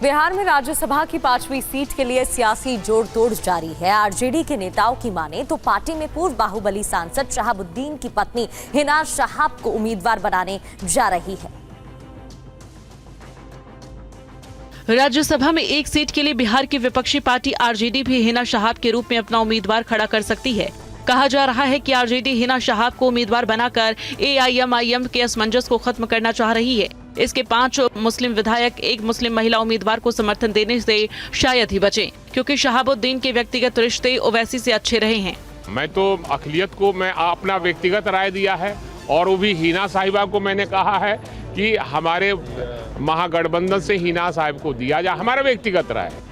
बिहार में राज्यसभा की 5वीं सीट के लिए सियासी जोड़ तोड़ जारी है। आरजेडी के नेताओं की माने तो पार्टी में पूर्व बाहुबली सांसद शहाबुद्दीन की पत्नी हिना शहाब को उम्मीदवार बनाने जा रही है। राज्यसभा में एक सीट के लिए बिहार की विपक्षी पार्टी आरजेडी भी हिना शहाब के रूप में अपना उम्मीदवार खड़ा कर सकती है। कहा जा रहा है कि आरजेडी हिना शहाब को उम्मीदवार बनाकर एआईएमआईएम के असमंजस को खत्म करना चाह रही है। इसके 5 मुस्लिम विधायक एक मुस्लिम महिला उम्मीदवार को समर्थन देने से शायद ही बचें, क्योंकि शहाबुद्दीन के व्यक्तिगत रिश्ते ओवैसी से अच्छे रहे हैं। मैं तो अक़लियत को मैं अपना व्यक्तिगत राय दिया है और वो भी हिना साहिबा को मैंने कहा है कि हमारे महागठबंधन से हिना साहिब को दिया जाए, हमारा व्यक्तिगत राय है।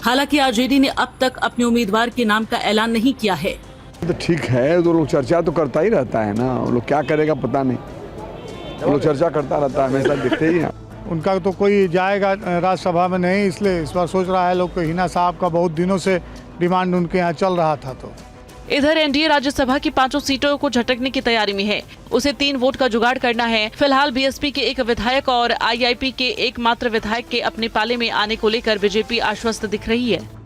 हालांकि आरजेडी ने अब तक अपने उम्मीदवार के नाम का ऐलान नहीं किया है। तो ठीक है, तो लोग चर्चा तो करता ही रहता है ना, लोग क्या करेगा पता नहीं, लोग चर्चा करता रहता है, हमेशा दिखते ही हैं। उनका तो कोई जाएगा राज्यसभा में नहीं, इसलिए इस बार सोच रहा है लोग कि हिना साहब का बहुत दिनों से डिमांड उनके यहाँ चल रहा था। तो इधर एनडीए राज्यसभा की 5 सीटों को झटकने की तैयारी में है। उसे 3 वोट का जुगाड़ करना है। फिलहाल बीएसपी के एक विधायक और आईआईपी के एकमात्र विधायक के अपने पाले में आने को लेकर बीजेपी आश्वस्त दिख रही है।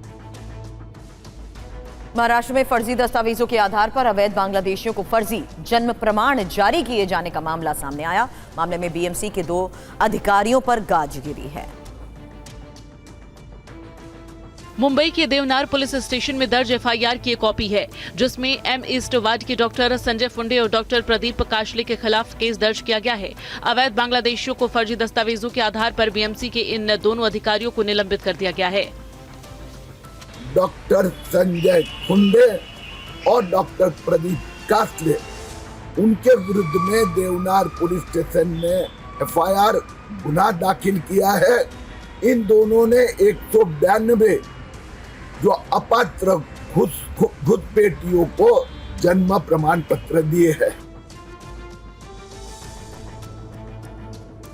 महाराष्ट्र में फर्जी दस्तावेजों के आधार पर अवैध बांग्लादेशियों को फर्जी जन्म प्रमाण जारी किए जाने का मामला सामने आया। मामले में बीएमसी के 2 अधिकारियों पर गाज गिरी है। मुंबई के देवनार पुलिस स्टेशन में दर्ज एफआईआर की एक कॉपी है, जिसमें एम ईस्ट वार्ड के डॉक्टर संजय फुंडे और डॉक्टर प्रदीप काशले के खिलाफ केस दर्ज किया गया है। अवैध बांग्लादेशियों को फर्जी दस्तावेजों के आधार पर बीएमसी के इन दोनों अधिकारियों को निलंबित कर दिया गया है। डॉक्टर संजय फुंडे और डॉक्टर प्रदीप कासले, उनके विरुद्ध में देवनार पुलिस स्टेशन में एफआईआर गुनाह दाखिल किया है। इन दोनों ने 192 जो अपात्र घुसपैठियों को जन्म प्रमाण पत्र दिए हैं।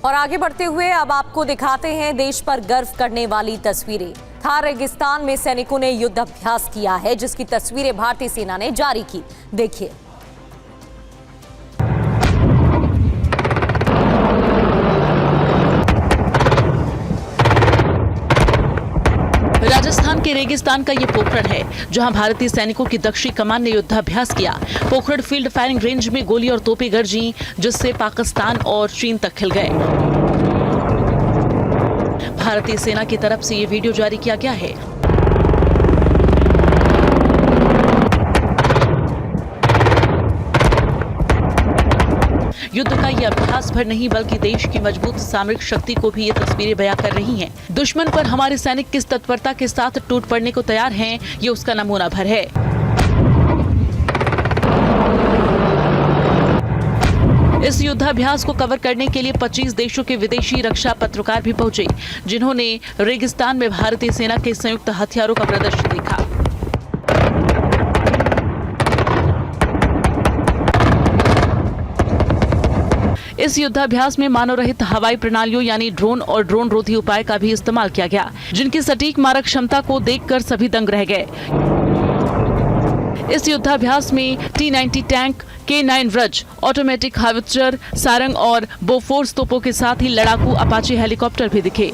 और आगे बढ़ते हुए अब आपको दिखाते हैं देश पर गर्व करने वाली तस्वीरें। थार रेगिस्तान में सैनिकों ने युद्ध अभ्यास किया है, जिसकी तस्वीरें भारतीय सेना ने जारी की। देखिए। राजस्थान के रेगिस्तान का ये पोखरण है, जहां भारतीय सैनिकों की दक्षिणी कमान ने युद्धाभ्यास किया। पोखरण फील्ड फायरिंग रेंज में गोली और तोपें गरजी, जिससे पाकिस्तान और चीन तक खिल गए। भारतीय सेना की तरफ से ये वीडियो जारी किया गया है। युद्ध का ये अभ्यास भर नहीं, बल्कि देश की मजबूत सामरिक शक्ति को भी ये तस्वीरें बयां कर रही हैं। दुश्मन पर हमारे सैनिक किस तत्परता के साथ टूट पड़ने को तैयार हैं, ये उसका नमूना भर है। इस युद्धाभ्यास को कवर करने के लिए 25 देशों के विदेशी रक्षा पत्रकार भी पहुंचे, जिन्होंने रेगिस्तान में भारतीय सेना के संयुक्त हथियारों का प्रदर्शन देखा। इस युद्धाभ्यास में मानव रहित हवाई प्रणालियों यानी ड्रोन और ड्रोन रोधी उपाय का भी इस्तेमाल किया गया, जिनकी सटीक मारक क्षमता को देखकर सभी दंग रह गए। इस युद्धाभ्यास में T-90 टैंक, K9 व्रज, ऑटोमेटिक हावित्जर, सारंग और बोफोर्स तोपों के साथ ही लड़ाकू अपाचे हेलीकॉप्टर भी दिखे।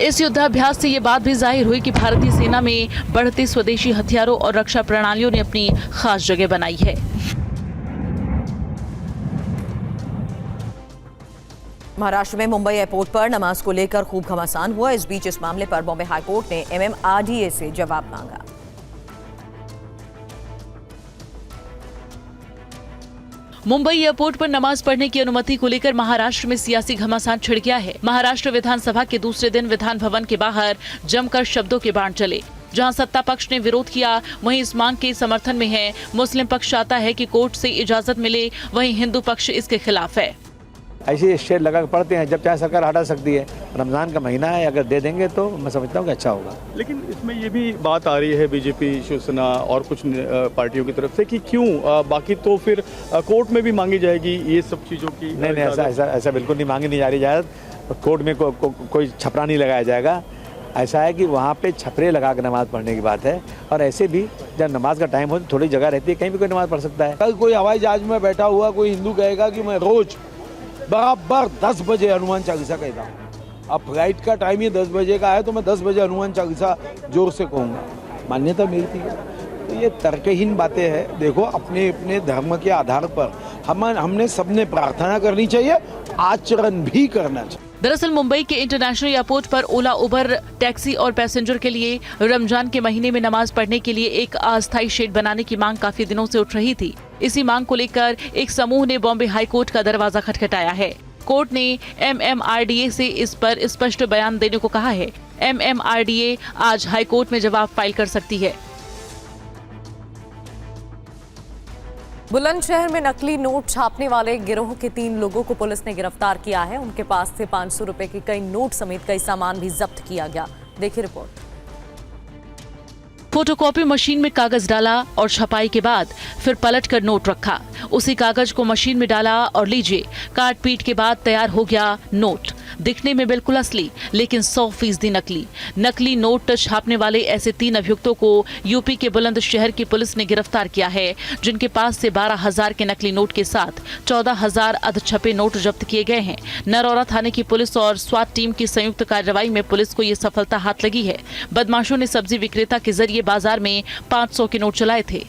इस युद्धाभ्यास से ये बात भी जाहिर हुई कि भारतीय सेना में बढ़ते स्वदेशी हथियारों और रक्षा प्रणालियों ने अपनी खास जगह बनाई है। महाराष्ट्र में मुंबई एयरपोर्ट पर नमाज को लेकर खूब घमासान हुआ। इस बीच इस मामले पर बॉम्बे हाईकोर्ट ने MMRDA से जवाब मांगा। मुंबई एयरपोर्ट पर नमाज पढ़ने की अनुमति को लेकर महाराष्ट्र में सियासी घमासान छिड़ गया है। महाराष्ट्र विधानसभा के दूसरे दिन विधान भवन के बाहर जमकर शब्दों के बाण चले। जहां सत्ता पक्ष ने विरोध किया, वहीं इस मांग के समर्थन में है। मुस्लिम पक्ष चाहता है कि कोर्ट से इजाजत मिले, वहीं हिंदू पक्ष इसके खिलाफ है। ऐसे स्टेट लगा के पढ़ते हैं, जब चाहे सरकार हटा सकती है। रमज़ान का महीना है, अगर दे देंगे तो मैं समझता हूँ कि अच्छा होगा। लेकिन इसमें ये भी बात आ रही है बीजेपी, शिवसेना और कुछ पार्टियों की तरफ से कि क्यों बाकी तो फिर कोर्ट में भी मांगी जाएगी ये सब चीज़ों की। नहीं, ऐसा बिल्कुल नहीं मांगी नहीं जा रही इजाज़त। कोर्ट में कोई छपरा नहीं लगाया जाएगा। ऐसा है कि वहाँ पे छपरे लगा कर नमाज़ पढ़ने की बात है। और ऐसे भी जब नमाज का टाइम हो तो थोड़ी जगह रहती है, कहीं भी कोई नमाज़ पढ़ सकता है। कल कोई हवाई जहाज में बैठा हुआ कोई हिंदू कहेगा कि मैं रोज बराबर 10 बजे हनुमान चालीसा कहता हूँ, अब फ्लाइट का टाइम ही 10 बजे का है तो मैं 10 बजे हनुमान चालीसा जोर से कहूँगा, मान्यता मिलती है। तो ये तर्कहीन बातें हैं। देखो अपने अपने धर्म के आधार पर हमने सबने प्रार्थना करनी चाहिए, आचरण भी करना चाहिए। दरअसल मुंबई के इंटरनेशनल एयरपोर्ट पर ओला, उबर, टैक्सी और पैसेंजर के लिए रमजान के महीने में नमाज पढ़ने के लिए एक अस्थायी शेड बनाने की मांग काफी दिनों से उठ रही थी। इसी मांग को लेकर एक समूह ने बॉम्बे हाई कोर्ट का दरवाजा खटखटाया है। कोर्ट ने MMRDA से इस पर स्पष्ट बयान देने को कहा है। MMRDA आज हाई कोर्ट में जवाब फाइल कर सकती है। बुलंदशहर में नकली नोट छापने वाले गिरोह के 3 लोगों को पुलिस ने गिरफ्तार किया है। उनके पास से 500 रुपए के कई नोट समेत कई सामान भी जब्त किया गया। देखिए रिपोर्ट। फोटोकॉपी मशीन में कागज डाला और छपाई के बाद फिर पलटकर नोट रखा। उसी कागज को मशीन में डाला और लीजिए, काट पीट के बाद तैयार हो गया नोट। दिखने में बिल्कुल असली, लेकिन 100% नकली। नकली नोट छापने वाले ऐसे 3 अभियुक्तों को यूपी के बुलंदशहर की पुलिस ने गिरफ्तार किया है, जिनके पास से 12,000 के नकली नोट के साथ 14,000 अधछपे नोट जब्त किए गए हैं। नरौरा थाने की पुलिस और स्वाट टीम की संयुक्त कार्रवाई में पुलिस को ये सफलता हाथ लगी है। बदमाशों ने सब्जी विक्रेता के जरिए बाजार में 500 के नोट चलाए थे।